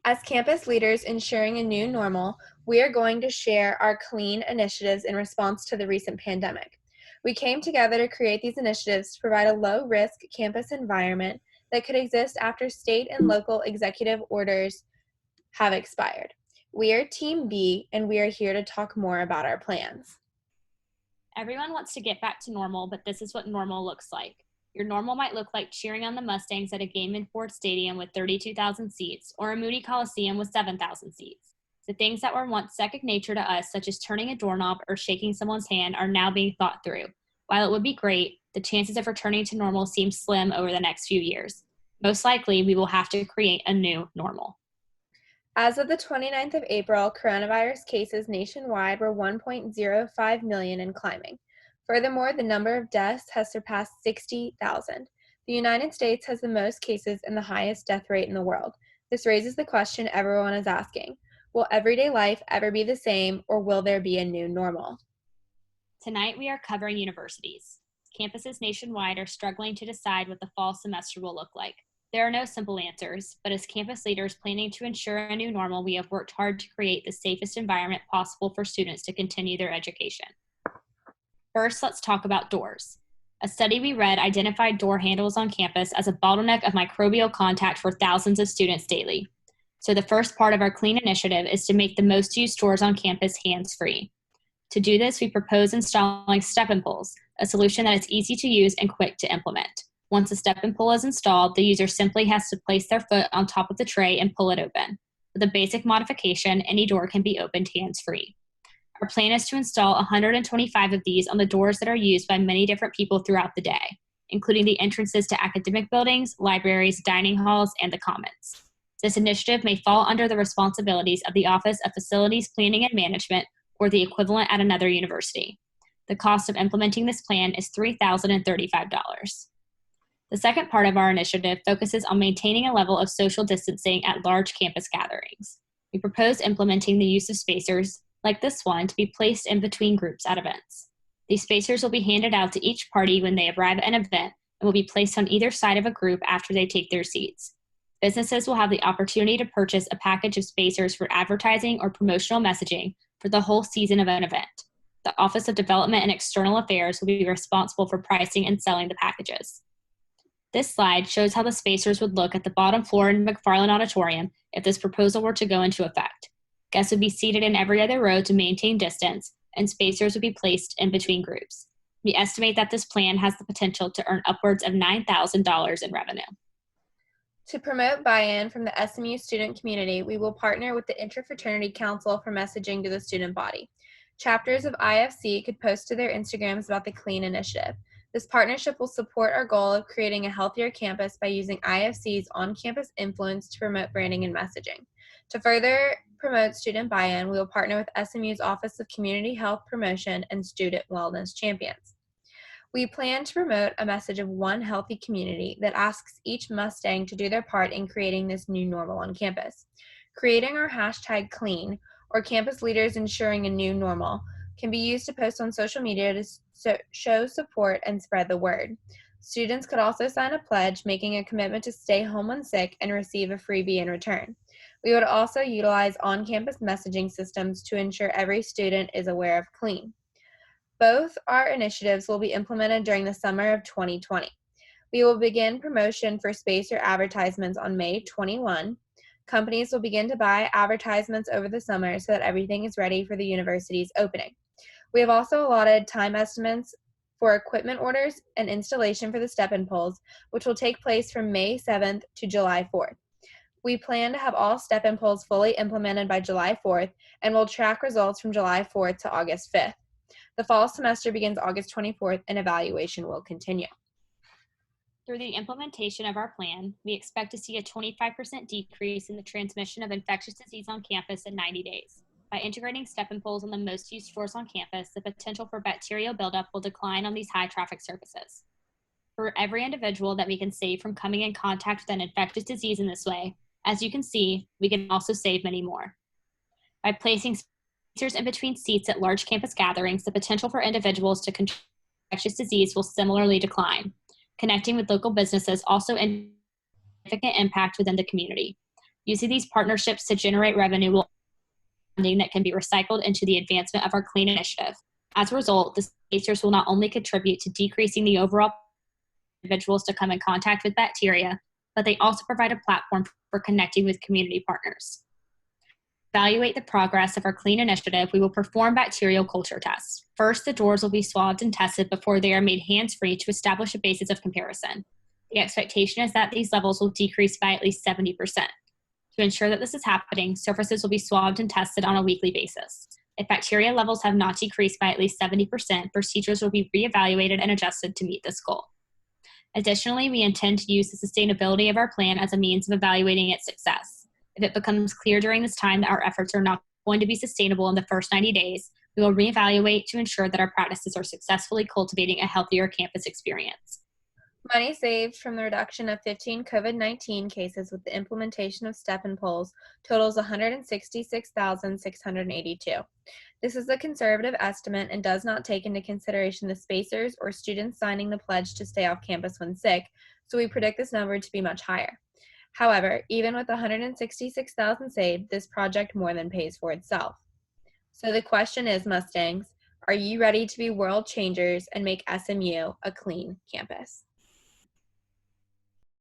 As campus leaders ensuring a new normal, we are going to share our CLEANN initiatives in response to the recent pandemic. We came together to create these initiatives to provide a low-risk campus environment that could exist after state and local executive orders have expired. We are Team B, and we are here to talk more about our plans. Everyone wants to get back to normal, but this is what normal looks like. Your normal might look like cheering on the Mustangs at a game in Ford Stadium with 32,000 seats, or a Moody Coliseum with 7,000 seats. The things that were once second nature to us, such as turning a doorknob or shaking someone's hand, are now being thought through. While it would be great, the chances of returning to normal seem slim over the next few years. Most likely, we will have to create a new normal. As of the 29th of April, coronavirus cases nationwide were 1.05 million and climbing. Furthermore, the number of deaths has surpassed 60,000. The United States has the most cases and the highest death rate in the world. This raises the question everyone is asking. Will everyday life ever be the same, or will there be a new normal? Tonight, we are covering universities. Campuses nationwide are struggling to decide what the fall semester will look like. There are no simple answers, but as campus leaders planning to ensure a new normal, we have worked hard to create the safest environment possible for students to continue their education. First, let's talk about doors. A study we read identified door handles on campus as a bottleneck of microbial contact for thousands of students daily. So the first part of our CLEANN initiative is to make the most used doors on campus hands-free. To do this, we propose installing step-and pulls, a solution that is easy to use and quick to implement. Once a step-and pull is installed, the user simply has to place their foot on top of the tray and pull it open. With a basic modification, any door can be opened hands-free. Our plan is to install 125 of these on the doors that are used by many different people throughout the day, including the entrances to academic buildings, libraries, dining halls, and the commons. This initiative may fall under the responsibilities of the Office of Facilities Planning and Management, or the equivalent at another university. The cost of implementing this plan is $3,035. The second part of our initiative focuses on maintaining a level of social distancing at large campus gatherings. We propose implementing the use of spacers, like this one, to be placed in between groups at events. These spacers will be handed out to each party when they arrive at an event and will be placed on either side of a group after they take their seats. Businesses will have the opportunity to purchase a package of spacers for advertising or promotional messaging for the whole season of an event. The Office of Development and External Affairs will be responsible for pricing and selling the packages. This slide shows how the spacers would look at the bottom floor in McFarland Auditorium if this proposal were to go into effect. Guests would be seated in every other row to maintain distance, and spacers would be placed in between groups. We estimate that this plan has the potential to earn upwards of $9,000 in revenue. To promote buy-in from the SMU student community, we will partner with the Interfraternity Council for messaging to the student body. Chapters of IFC could post to their Instagrams about the CLEANN initiative. This partnership will support our goal of creating a healthier campus by using IFC's on-campus influence to promote branding and messaging. To further promote student buy-in, we will partner with SMU's Office of Community Health Promotion and Student Wellness Champions. We plan to promote a message of one healthy community that asks each Mustang to do their part in creating this new normal on campus. Creating our hashtag CLEANN, or campus leaders ensuring a new normal, can be used to post on social media to show support and spread the word. Students could also sign a pledge making a commitment to stay home when sick and receive a freebie in return. We would also utilize on-campus messaging systems to ensure every student is aware of CLEANN. Both our initiatives will be implemented during the summer of 2020. We will begin promotion for spacer advertisements on May 21. Companies will begin to buy advertisements over the summer so that everything is ready for the university's opening. We have also allotted time estimates for equipment orders and installation for the step-and pulls, which will take place from May 7th to July 4th. We plan to have all step-and pulls fully implemented by July 4th and will track results from July 4th to August 5th. The fall semester begins August 24th and evaluation will continue. Through the implementation of our plan, we expect to see a 25% decrease in the transmission of infectious disease on campus in 90 days. By integrating step-and pulls on the most used floors on campus, the potential for bacterial buildup will decline on these high-traffic surfaces. For every individual that we can save from coming in contact with an infectious disease in this way, as you can see, we can also save many more. By placing spacers in between seats at large campus gatherings, the potential for individuals to contract infectious disease will similarly decline. Connecting with local businesses also has a significant impact within the community. Using these partnerships to generate revenue will funding that can be recycled into the advancement of our CLEANN initiative. As a result, the spacers will not only contribute to decreasing the overall individuals to come in contact with bacteria, but they also provide a platform for connecting with community partners. To evaluate the progress of our CLEANN initiative, we will perform bacterial culture tests. First, the drawers will be swabbed and tested before they are made hands-free to establish a basis of comparison. The expectation is that these levels will decrease by at least 70%. To ensure that this is happening, surfaces will be swabbed and tested on a weekly basis. If bacteria levels have not decreased by at least 70%, procedures will be reevaluated and adjusted to meet this goal. Additionally, we intend to use the sustainability of our plan as a means of evaluating its success. If it becomes clear during this time that our efforts are not going to be sustainable in the first 90 days, we will reevaluate to ensure that our practices are successfully cultivating a healthier campus experience. Money saved from the reduction of 15 COVID-19 cases with the implementation of step-in polls totals $166,682. This is a conservative estimate and does not take into consideration the spacers or students signing the pledge to stay off campus when sick, so we predict this number to be much higher. However, even with $166,000 saved, this project more than pays for itself. So the question is, Mustangs, are you ready to be world changers and make SMU a clean campus?